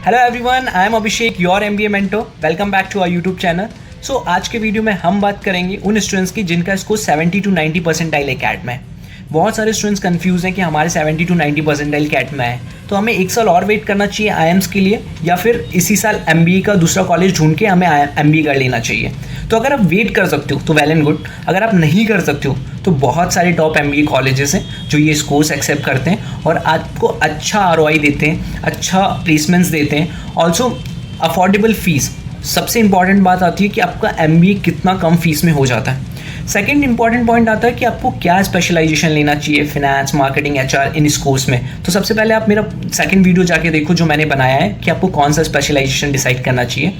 Hello everyone, I am Abhishek, your MBA mentor. Welcome back to our YouTube channel. So आज के video में हम बात करेंगे उन स्टूडेंट्स की जिनका स्कोर 70 to 90 परसेंटाइल है कैट में। बहुत सारे स्टूडेंट्स कंफ्यूज हैं कि हमारे 70 to 90 परसेंटाइल कैट में है, तो हमें एक साल और वेट करना चाहिए आईएम्स के लिए, या फिर इसी साल एमबीए का दूसरा कॉलेज ढूंढ के हमें एमबीए कर लेना चाहिए। तो अगर आप वेट कर सकते हो तो वेल एंड गुड, अगर आप नहीं कर सकते हो तो बहुत सारे टॉप एमबीए कॉलेजेस हैं जो ये कोर्स एक्सेप्ट करते हैं और आपको अच्छा आरओआई देते हैं, अच्छा प्लेसमेंट्स देते हैं, ऑल्सो अफोर्डेबल फीस। सबसे इंपॉर्टेंट बात आती है कि आपका एमबीए कितना कम फीस में हो जाता है। सेकंड इंपॉर्टेंट पॉइंट आता है कि आपको क्या स्पेशलाइजेशन लेना चाहिए, फिनेंस, मार्केटिंग, एचआर, इन इस कोर्स में। तो सबसे पहले आप मेरा सेकंड वीडियो जाके देखो जो मैंने बनाया है कि आपको कौन सा स्पेशलाइजेशन डिसाइड करना चाहिए।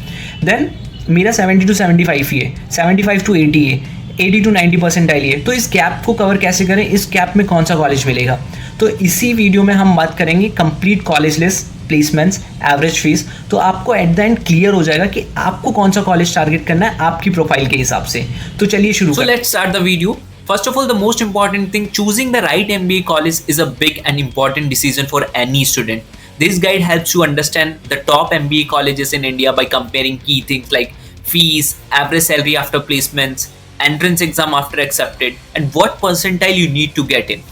देन मेरा 70 to 75 ही है, 75 to 80 है, 80 to 90 परसेंटाइल है। तो इस गैप को कवर कैसे करें, इस गैप में कौन सा कॉलेज मिलेगा, तो इसी वीडियो में हम बात करेंगे complete college list, placements, average fees. तो आपको एट द एंड क्लियर हो जाएगा कि आपको कौन सा कॉलेज टारगेट करना है आपकी प्रोफाइल के हिसाब से। तो चलिए शुरू So let's start the video. First of all, the most important thing, choosing the right MBA college is a big and important decision for any student. This guide helps you understand the top MBA colleges in India by comparing key things like fees, average salary after placements, entrance exam after accepted, and what percentile you need to get in.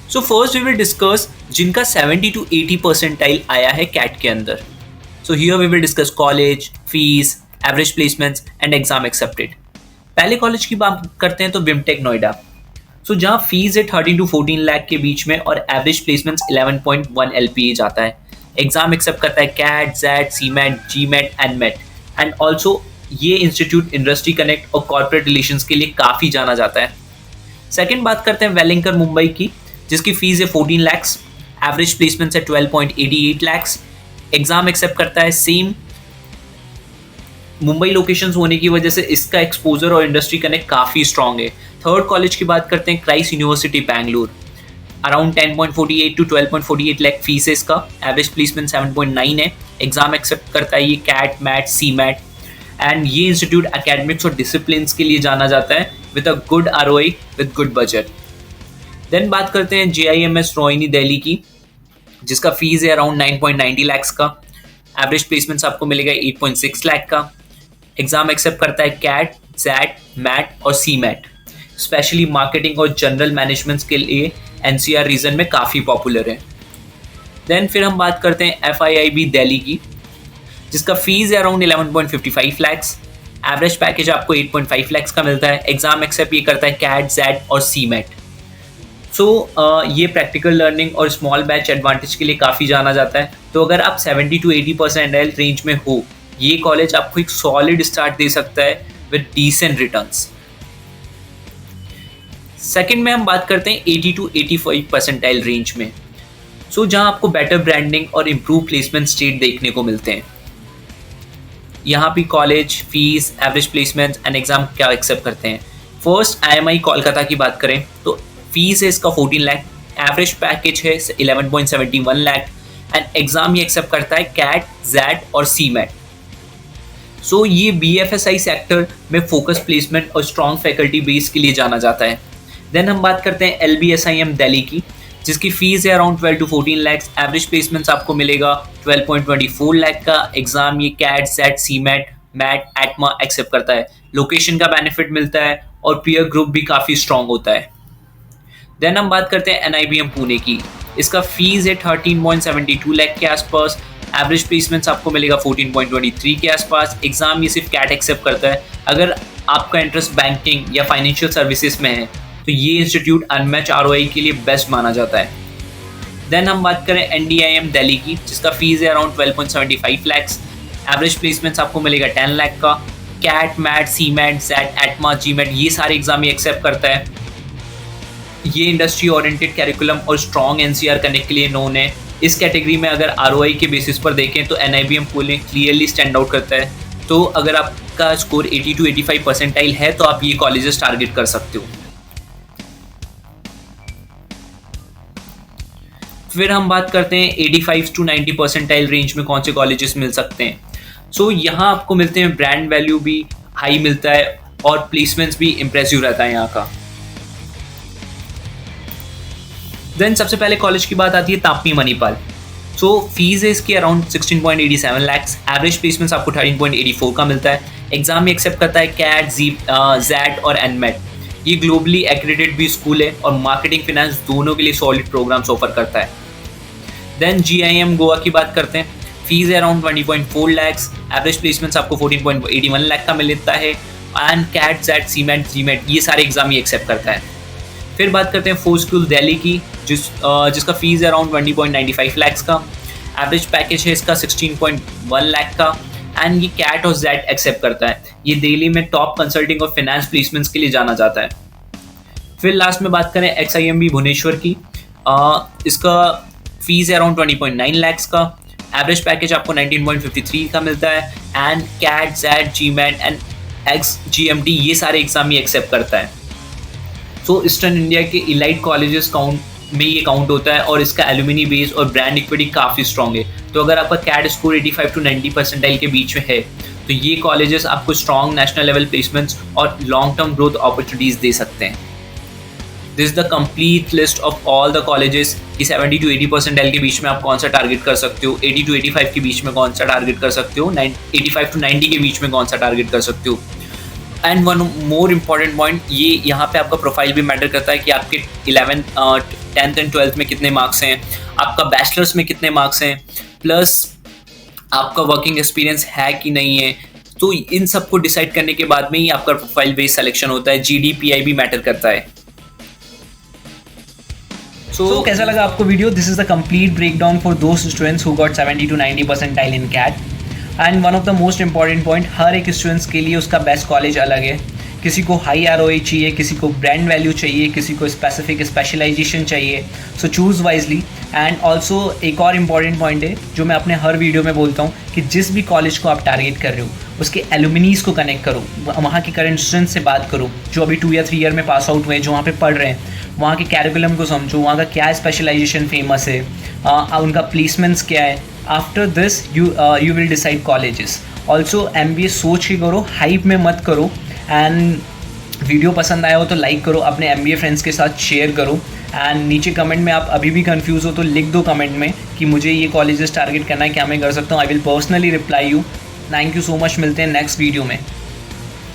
So first we will discuss जिनका 70 to 80 percentile आया है CAT के अंदर. So here we will discuss college, fees, average placements and exam accepted. पहले college की बात करते हैं तो बिमटेक नोएडा। सो जहाँ फीस है 13 to 14 लाख के बीच में और एवरेज प्लेसमेंट्स 11.1 LPA जाता है। एग्जाम एक्सेप्ट करता है CAT, XAT, CMAT, GMAT and MAT, and also ये इंस्टीट्यूट इंडस्ट्री कनेक्ट और कॉर्पोरेट रिलेशंस के लिए काफ़ी जाना जाता है। सेकेंड बात करते हैं वेलिंकर मुंबई की, जिसकी फीस है 14 लैक्स, एवरेज प्लेसमेंट्स है 12.88 लैक्स, एग्जाम एक्सेप्ट करता है सेम। मुंबई लोकेशंस होने की वजह से इसका एक्सपोजर और इंडस्ट्री कनेक्ट काफ़ी स्ट्रॉन्ग है। थर्ड कॉलेज की बात करते हैं Christ university Bangalore, around 10.48 to 12.48 lakh fees है इसका, एवरेज प्लेसमेंट 7.9 है, एग्जाम एक्सेप्ट करता है ये CAT, MAT, CMAT, and ये इंस्टीट्यूट एकेडमिक्स और डिसिप्लिन के लिए जाना जाता है with a good ROI with good budget. Then बात करते हैं JIMS रोहिणी दिल्ली की, जिसका फीस है अराउंड 9.90 लैक्स का, एवरेज प्लेसमेंट्स आपको मिलेगा 8.6 लाख का, एग्जाम एक्सेप्ट करता है कैट, जैट, मैट और सी मैट, स्पेशली मार्केटिंग और जनरल मैनेजमेंट के लिए NCR रीजन में काफ़ी पॉपुलर है। देन फिर हम बात करते हैं FIIB दिल्ली की, जिसका फीस है अराउंड 11.55 लैक्स, एवरेज पैकेज आपको 8.5 लैक्स का मिलता है, एग्जाम एक्सेप्ट ये करता है कैट, जैट और सी मैट। सो ये प्रैक्टिकल लर्निंग और स्मॉल बैच एडवांटेज के लिए काफ़ी जाना जाता है। तो अगर आप 70 to 80 परसेंटाइल रेंज में हो, ये कॉलेज आपको एक सॉलिड स्टार्ट दे सकता है विद डिसेंट रिटर्न्स। सेकंड में हम बात करते हैं 80 to 85 परसेंटाइल रेंज में, सो जहां आपको बेटर ब्रांडिंग और इम्प्रूव प्लेसमेंट स्टेट देखने को मिलते हैं। यहाँ पे college, fees, average placement and exam क्या एक्सेप्ट करते हैं। फर्स्ट IMI कोलकाता की बात करें तो फीस है इसका 14 लाख, एवरेज पैकेज है 11.71 लाख, एंड एग्जाम ये एक्सेप्ट करता है कैट, जैट और सी मैट। सो ये BFSI सेक्टर में फोकस प्लेसमेंट और स्ट्रॉन्ग फैकल्टी बेस के लिए जाना जाता है। देन हम बात करते हैं LBSIM दिल्ली की, जिसकी फीस है around 12 to 14 lakhs, average placements आपको मिलेगा 12.24 लाख का, एग्जाम ये कैट, जैट, सी मैट, मैट, एटमा एक्सेप्ट करता है, लोकेशन का बेनिफिट मिलता है और पीयर ग्रुप भी काफ़ी स्ट्रॉन्ग होता है। देन हम बात करते हैं NIBM पुणे की, इसका फीस है 13.72 लाख के आसपास, एवरेज प्लेसमेंट्स आपको मिलेगा 14.23 के आसपास, एग्जाम ये सिर्फ कैट एक्सेप्ट करता है। अगर आपका इंटरेस्ट बैंकिंग या फाइनेंशियल सर्विसेज में है तो ये इंस्टीट्यूट अनमैच ROI के लिए बेस्ट माना जाता है। देन हम बात करें NDIM दिल्ली की, जिसका फीस है अराउंड 12.75 लैक्स, एवरेज प्लेसमेंट्स आपको मिलेगा 10 लाख का, कैट, मैट, सी मैट, जैट, एटमा, जी मैट ये सारे एग्जाम ये एक्सेप्ट करता है। ये इंडस्ट्री ओरिएंटेड कैरिकुलम और स्ट्रॉन्ग NCR कनेक्ट के लिए नोन है। इस कैटेगरी में अगर ROI के बेसिस पर देखें तो NIBM Pune clearly stand out करता है। तो अगर आपका स्कोर 80 to 85 परसेंटाइल है तो आप ये कॉलेजेस टारगेट कर सकते हो। फिर हम बात करते हैं 85 to 90 परसेंटाइल रेंज में कौन से कॉलेजेस मिल सकते हैं। सो यहाँ आपको मिलते हैं, ब्रांड वैल्यू भी हाई मिलता है और प्लेसमेंट्स भी इंप्रेसिव रहता है यहाँ का। देन सबसे पहले कॉलेज की बात आती है तापी मणिपाल। सो फीस है इसकी अराउंड 16.87 लैक्स। एवरेज प्लेसमेंट्स आपको 13.84 का मिलता है। एग्जाम में एक्सेप्ट करता है कैट, जैट और एनमेट। ये ग्लोबली एक्रेडिटेड भी स्कूल है और मार्केटिंग फाइनेंस दोनों के लिए सॉलिड प्रोग्राम्स ऑफर करता है। देन GIM गोवा की बात करते हैं। फीस है अराउंड 20.4 लैक्स। एवरेज प्लेसमेंट्स आपको 14.81 लाख का मिलता है। And CAT, XAT, CMAT, GMAT ये सारे एग्जाम ही एक्सेप्ट करता है। फिर बात करते हैं फोर स्कूल दिल्ली की, जिसका फीस है अराउंड 20.95 लैक्स का। एवरेज पैकेज है इसका 16.1 लाख का। एंड ये कैट और जैट एक्सेप्ट करता है। ये दिल्ली में टॉप कंसल्टिंग और फाइनेंस प्लेसमेंट्स के लिए जाना जाता है। फिर लास्ट में बात करें XIMB भुवनेश्वर की, इसका फीस है अराउंड 20.9 लैक्स का। एवरेज पैकेज आपको 19.53 का मिलता है। And CAT, XAT, GMAT and XGMT ये सारे एग्जाम ही एक्सेप्ट करता है। सो ईस्टर्न इंडिया के इलाइट कॉलेजेस में ये काउंट होता है और इसका एल्यूमिनी बेस और ब्रांड इक्विटी काफ़ी स्ट्रॉन्ग है। तो अगर आपका कैट स्कोर 85 to 90 परसेंटाइल के बीच में है तो ये कॉलेजेस आपको स्ट्रॉन्ग नेशनल लेवल प्लेसमेंट्स और लॉन्ग टर्म ग्रोथ अपॉर्चुनिटीज़ दे सकते हैं। This the complete list of all the colleges कि 70 to 80 परसेंटाइल के बीच में आप कौन सा टारगेट कर सकते हो, 80 to 85 के बीच में कौन सा टारगेट कर सकते हो, 85 to 90 के बीच में कौन सा टारगेट कर सकते हो। And one more important point, ये यहाँ पे आपका प्रोफाइल भी मैटर करता है कि आपके 10th एंड 12th में कितने मार्क्स हैं, आपका बैचलर्स में कितने मार्क्स हैं, प्लस आपका वर्किंग एक्सपीरियंस है कि नहीं है। तो इन सब को डिसाइड करने के बाद में ही आपका प्रोफाइल बेस्ड सिलेक्शन होता है। GDPI भी मैटर करता है। So, कैसा लगा आपको video? This is the complete breakdown for those students who got 70 to 90 percentile in CAT. And one of the most important point, हर एक स्टूडेंट्स के लिए उसका बेस्ट कॉलेज अलग है। किसी को हाई ROI चाहिए, किसी को ब्रांड वैल्यू चाहिए, किसी को स्पेसिफिक स्पेशलाइजेशन चाहिए। सो चूज़ वाइजली। एंड ऑल्सो एक और इम्पॉर्टेंट पॉइंट है जो मैं अपने हर वीडियो में बोलता हूँ कि जिस भी कॉलेज को आप टारगेट कर रहे हो उसके एलुमिनीज को कनेक्ट करो, वहाँ के करंट स्टूडेंट्स से बात करो जो अभी 2 या 3 ईयर में पास आउट हुए हैं, जो वहाँ पे पढ़ रहे हैं। वहाँ के कैरिकुलम को समझो, वहाँ का क्या स्पेशलाइजेशन फेमस है, उनका प्लेसमेंट्स क्या है। After this you will decide colleges. Also MBA सोच के करो, हाइप में मत करो। एंड वीडियो पसंद आया हो तो लाइक करो, अपने MBA फ्रेंड्स के साथ शेयर करो। एंड नीचे कमेंट में आप अभी भी कंफ्यूज हो तो लिख दो कमेंट में कि मुझे ये कॉलेजेस टारगेट करना है, क्या मैं कर सकता हूँ। I will personally reply you. Thank you so much. मिलते हैं नेक्स्ट वीडियो में।